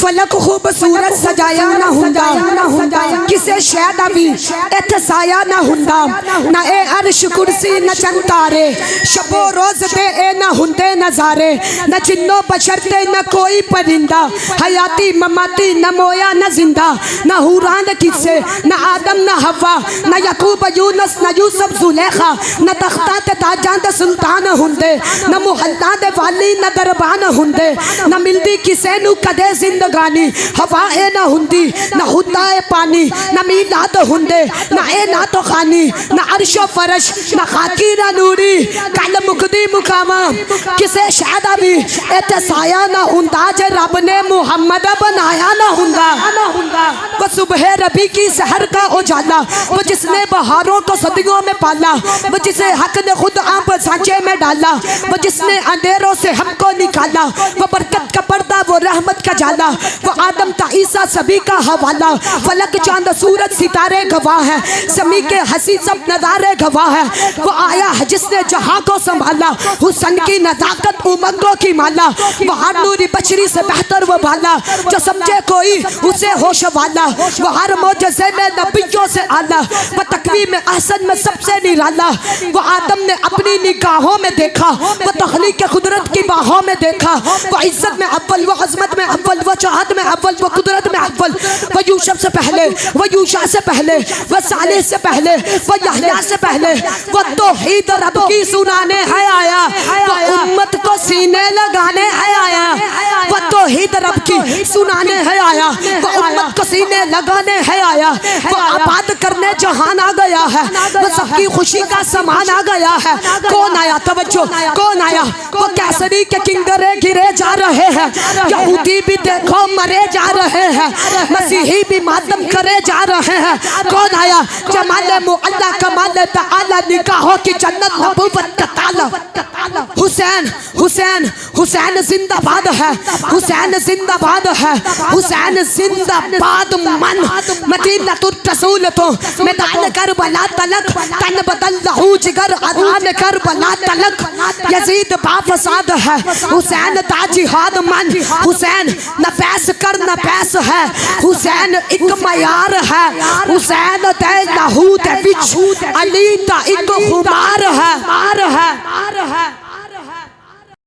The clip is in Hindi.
फलक खूबसूरत सजाया ना हुंदा, किसे शैदा भी एहसाया ना हुंदा, ना ए अर्श कुर्सी न चंद तारे, शबो रोज दे ए ना हुंदे नजारे, न जिन्नो बशरते न कोई परिंदा, हयाती ममाती न मोया न जिंदा, न हुरान किसे न आदम न हवा, न यकूब यूनस न यूसुफ जुलेखा, न तख्ता ते ताजां दे सुल्तान हुंदे, न मुहल्ला दे वाली न दरबान हुंदे, न मिलदी किसे नू कदे जिंदगानी, हवा ए न हुंदी न हुंदा ए पानी, न मीलाद हुंदे न ए ना तो खानी, न अर्शो फरश न खाकी न नूरी, कल मुकदी मुकामा किसे शैदा भी एहसाया न हुंदा, जे रब ने मुहम्मद बनाया न हुंदा। वो सुबह रबी की सहर का उजाला, वो जिसने बहारों को सदियों में पाला, वो जिसे हक ने खुद आप सांचे में डाला, वो जिसने अंधेरों से हमको निकाला, वो बरकत का पर्दा वो रहमत का जाला, वो आदम ता ईसा सभी का हवाला, फलक चांद सूरज सितारे गवाह है, समी के हंसी सब नजारे गवाह है, वो आया है जिसने जहां को संभाला, हुस्न की नजाकत उमंगों की माला, वो हर नूरी बशरी से बेहतर वो बाला, जो समझे कोई उसे होश वाला, वो हर मोजज़े में नबियों से आला, वो तकवीम में अहसन में सबसे निराला, वो आदम ने अपनी निगाहों में देखा, वो तख्लीक के कुदरत की बाहों में देखा, वो इज्जत में अव्वल, वो अजमत में अव्वल, वो चाहत में अव्वल, वो कुदरत में अव्वल, वो यूसुफ से पहले, वो यूशा से पहले, वो सालेह से पहले, वो यहया से पहले, वो तौहीद रब की सुनाने है आया, वो उम्मत को सीने लगाने है आया, वो तौहीद रब की सुनाने है आया, वो उम्मत को सीने लगाने है आया, वो आबाद करने जहान आ गया है, वो सबकी खुशी का सामान आ गया है। कौन आया? तवज्जो, कौन आया? वो कैसरी के किंगरे गिरे जा रहे हैं, यहूदी भी देखो मरे जा रहे हैं, मसीही भी मातम करे जा रहे हैं। कौन आया? जमाल मुअल्ला कमाल तआला, निकाहों की जन्नत नबूवत का ताला। हुसैन हुसैन हुसैन जिंदाबाद है, हुसैन जिंदाबाद है, हुसैन जिंदाबाद। मन मदीनतुर रसूल तो मैदान करबला तलक, तन बदल लहू जिगर अज़ान करबला तलक, यजीद बाफसाद है, हुसैन ताजिहाद मन, हुसैन नफैस कर नफैस है, हुसैन एक मयार है, हुसैन ते लहू ते बिच, अली ता एक खुमार है।